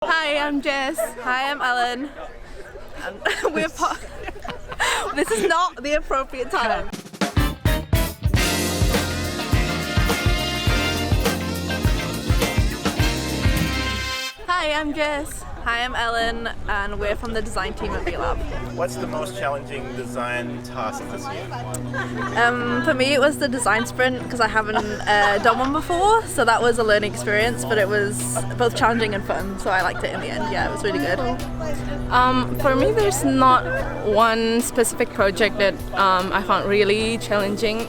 Hi, I'm Jess. Hi, I'm Ellen. And this is not the appropriate time. Hi, I'm Jess. Hi, I'm Ellen, and we're from the design team at Relab. What's the most challenging design task this year? For me, it was the design sprint because I haven't done one before, so that was a learning experience, but it was both challenging and fun, so I liked it in the end. Yeah, it was really good. For me, there's not one specific project that I found really challenging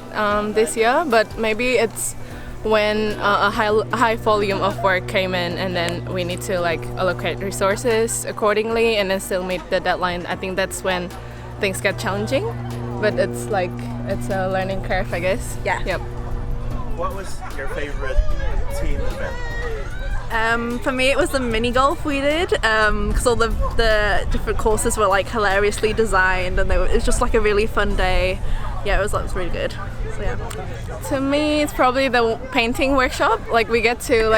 this year, but maybe it's when a high volume of work came in and then we need to allocate resources accordingly and then still meet the deadline. I think that's when things get challenging, but it's a learning curve, I guess. Yeah. Yep. What was your favorite team event? For me, it was the mini golf we did because all the different courses were hilariously designed, and it was just a really fun day. Yeah, it was really good. So yeah. To me, it's probably the painting workshop. We get to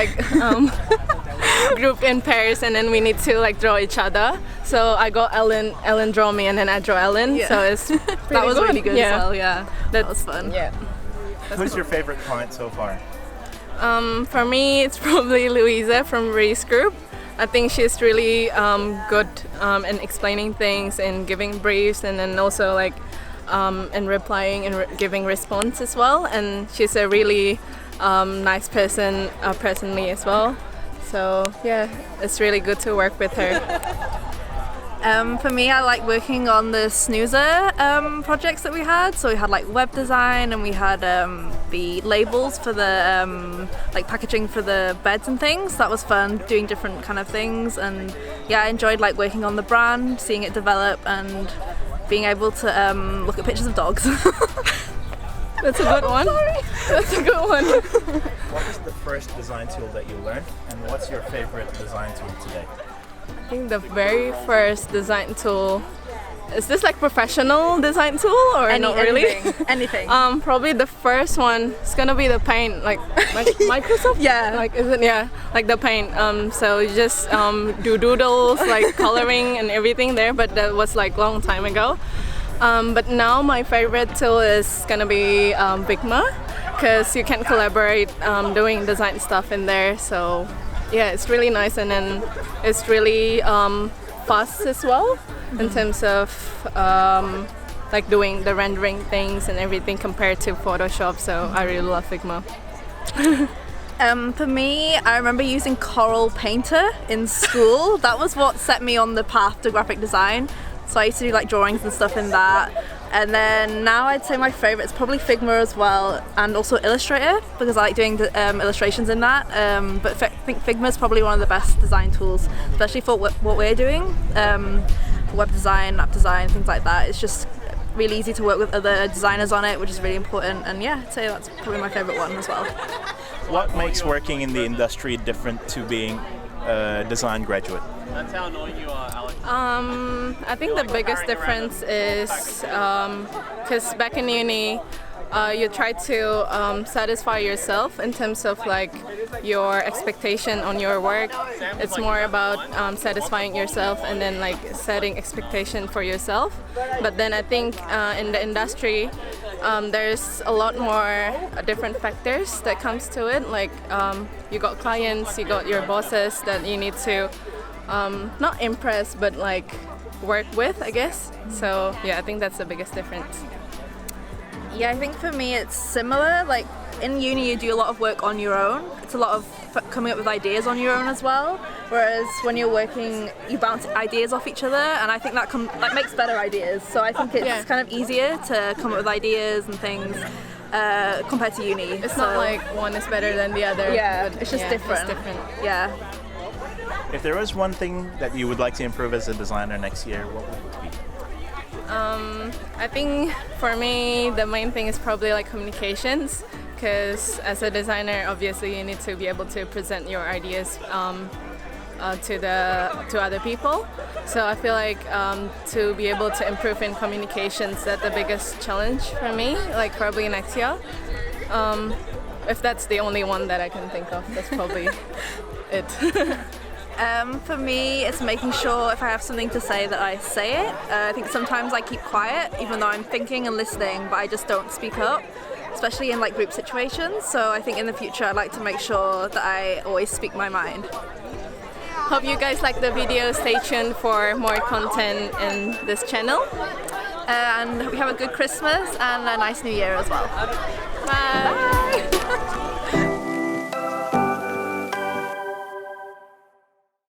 group in pairs, and then we need to draw each other. So I got Ellen draw me, and then I draw Ellen. Yeah. So That was really good yeah. as well. Yeah, that was fun. Yeah. Who's your favorite client so far? For me, it's probably Louisa from Reese Group. I think she's really good in explaining things and giving briefs, and then also and replying and giving response as well. And she's a really nice person personally as well. So yeah, it's really good to work with her. For me, I like working on the snoozer projects that we had. So we had web design, and we had the labels for the packaging for the beds and things. That was fun, doing different kind of things. And yeah, I enjoyed what on the brand, seeing it develop, and being able to look at pictures of dogs. That's a good one. That's a good one. What was the first design tool that you learned, and what's your favorite design tool today? I think the very first design tool, is this professional design tool or not really? Anything. Probably the first one is gonna be the paint, Microsoft. Yeah. Is it? Yeah, the paint. So you just do doodles, coloring and everything there. But that was long time ago. But now my favorite tool is gonna be Figma, because you can collaborate doing design stuff in there. So yeah, it's really nice, and then it's really fast as well in terms of doing the rendering things and everything compared to Photoshop. So I really love Figma. For me, I remember using Coral Painter in school. That was what set me on the path to graphic design. So I used to do drawings and stuff in that. And then now I'd say my favorite is probably Figma as well, and also Illustrator, because I like doing the illustrations in that. But I think Figma is probably one of the best design tools, especially for what we're doing, web design, app design, things like that. It's just really easy to work with other designers on it, which is really important. And yeah, I'd say that's probably my favorite one as well. What makes working in the industry different to being a design graduate? That's how annoying you are, Alex. I think the biggest difference is because back in uni, you try to satisfy yourself in terms of your expectation on your work. It's more about satisfying yourself and then setting expectation for yourself. But then I think in the industry, there's a lot more different factors that comes to it. You got clients, you got your bosses that you need to not impress, but work with, I guess. So yeah, I think that's the biggest difference. Yeah, I think for me it's similar. In uni you do a lot of work on your own. It's a lot of coming up with ideas on your own as well. Whereas when you're working, you bounce ideas off each other, and I think that makes better ideas. So I think it's kind of easier to come up with ideas and things compared to uni. It's not one is better than the other. Yeah, it's just different. It's different. Yeah. If there was one thing that you would like to improve as a designer next year, what would it be? I think for me the main thing is probably communications, because as a designer obviously you need to be able to present your ideas to other people. So I feel to be able to improve in communications, that's the biggest challenge for me, probably next year. If that's the only one that I can think of, that's probably it. For me, it's making sure if I have something to say that I say it. I think sometimes I keep quiet even though I'm thinking and listening, but I just don't speak up, especially in like group situations. So I think in the future I'd like to make sure that I always speak my mind. Hope you guys like the video. Stay tuned for more content in this channel. And we have a good Christmas and a nice New Year as well. Bye!